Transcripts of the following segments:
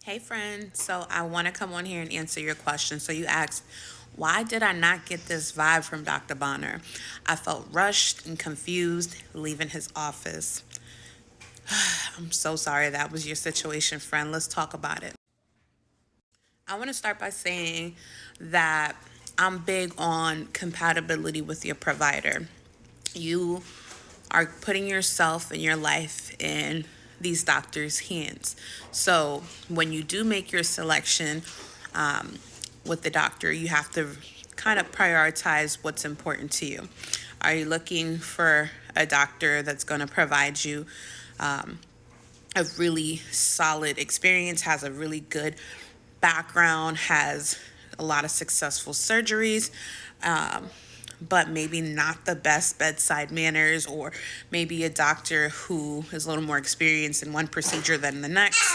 Hey friend, so I want to come on here and answer your question. So you asked, why did I not get this vibe from Dr. Bonner? I felt rushed and confused leaving his office. I'm so sorry that was your situation, friend. Let's talk about it. I want to start by saying that I'm big on compatibility with your provider. You are putting yourself and your life in these doctors' hands. So when you do make your selection with the doctor, you have to kind of prioritize what's important to you. Are you looking for a doctor that's going to provide you a really solid experience, has a really good background, has a lot of successful surgeries, but maybe not the best bedside manners, or maybe a doctor who is a little more experienced in one procedure than the next?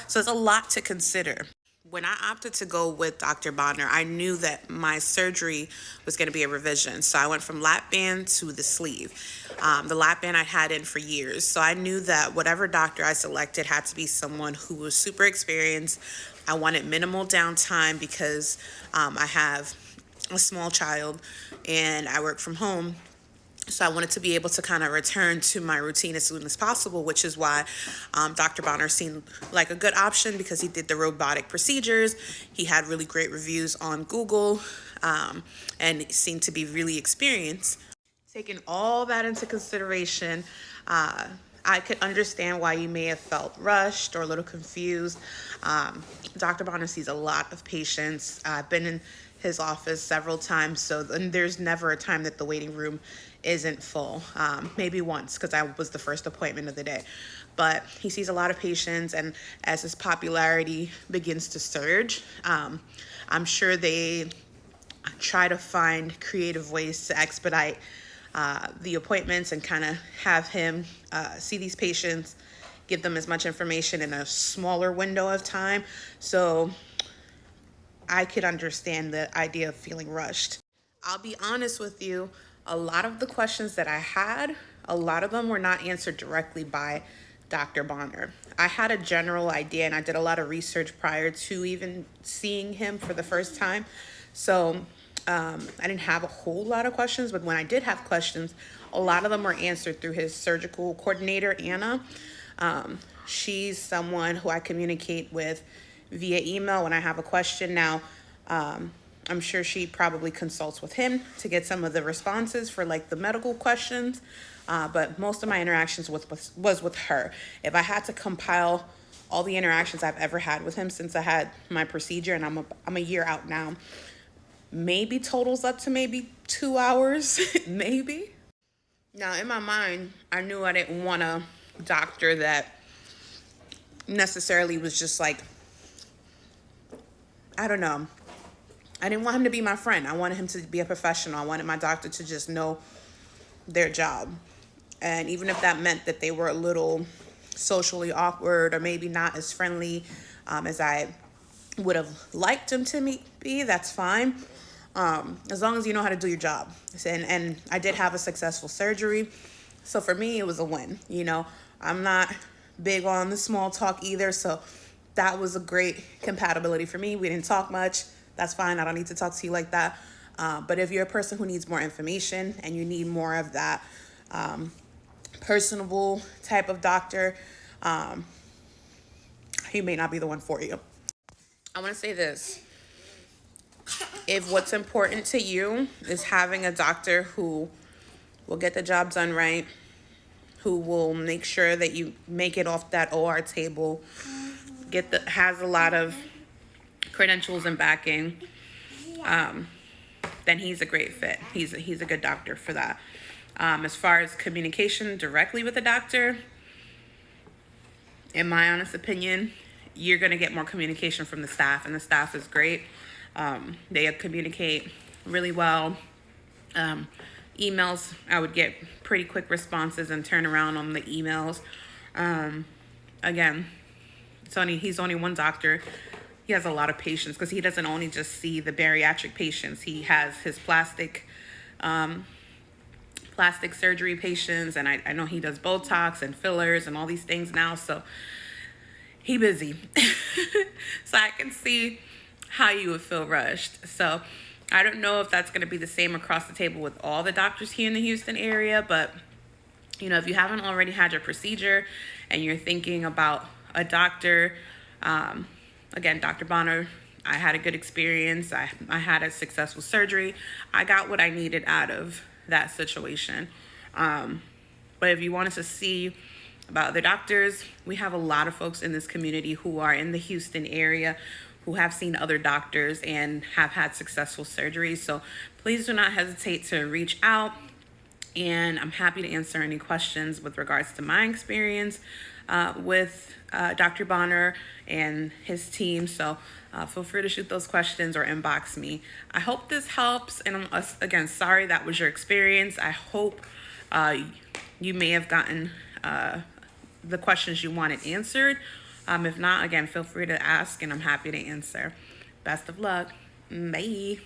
So it's a lot to consider. When I opted to go with Dr. Bonner, I knew that my surgery was going to be a revision. So I went from lap band to the sleeve. The lap band I had in for years. So I knew that whatever doctor I selected had to be someone who was super experienced. I wanted minimal downtime because I have a small child and I work from home. So I wanted to be able to kind of return to my routine as soon as possible, which is why Dr. Bonner seemed like a good option, because he did the robotic procedures. He had really great reviews on Google, and seemed to be really experienced. Taking all that into consideration, I could understand why you may have felt rushed or a little confused. Dr. Bonner sees a lot of patients. I've been in his office several times, so there's never a time that the waiting room isn't full. Maybe once, because I was the first appointment of the day. But he sees a lot of patients, and as his popularity begins to surge, I'm sure they try to find creative ways to expedite the appointments and kind of have him see these patients, give them as much information in a smaller window of time. So I could understand the idea of feeling rushed. I'll be honest with you, a lot of the questions that I had, a lot of them were not answered directly by Dr. Bonner. I had a general idea and I did a lot of research prior to even seeing him for the first time. So I didn't have a whole lot of questions, but when I did have questions, a lot of them were answered through his surgical coordinator, Anna. She's someone who I communicate with via email when I have a question. Now, I'm sure she probably consults with him to get some of the responses for like the medical questions. But most of my interactions was with her. If I had to compile all the interactions I've ever had with him since I had my procedure, and I'm a year out now, maybe totals up to maybe 2 hours, maybe. Now, in my mind, I knew I didn't want a doctor that necessarily was just like, I don't know. I didn't want him to be my friend. I wanted him to be a professional. I wanted my doctor to just know their job. And even if that meant that they were a little socially awkward or maybe not as friendly as I would have liked them to be, that's fine. As long as you know how to do your job. And I did have a successful surgery. So for me, it was a win. I'm not big on the small talk either. So that was a great compatibility for me. We didn't talk much. That's fine. I don't need to talk to you like that. But if you're a person who needs more information and you need more of that personable type of doctor, he may not be the one for you. I want to say this. If what's important to you is having a doctor who will get the job done right, who will make sure that you make it off that OR table, has a lot of credentials and backing, then he's a great fit. He's a good doctor for that. As far as communication directly with the doctor, in my honest opinion, you're going to get more communication from the staff, and the staff is great. They communicate really well. Emails, I would get pretty quick responses and turn around on the emails. Again, he's only one doctor. He has a lot of patients because he doesn't only just see the bariatric patients. He has his plastic surgery patients, and I know he does Botox and fillers and all these things now. So he busy. So I can see how you would feel rushed. So I don't know if that's going to be the same across the table with all the doctors here in the Houston area, but if you haven't already had your procedure and you're thinking about a doctor, again, Dr. Bonnor, I had a good experience. I had a successful surgery. I got what I needed out of that situation. But if you wanted to see about other doctors, we have a lot of folks in this community who are in the Houston area who have seen other doctors and have had successful surgeries. So please do not hesitate to reach out. And I'm happy to answer any questions with regards to my experience with Dr. Bonnor and his team. So feel free to shoot those questions or inbox me. I hope this helps. And I'm, again, sorry that was your experience. I hope you may have gotten the questions you wanted answered. If not, again, feel free to ask and I'm happy to answer. Best of luck. Bye.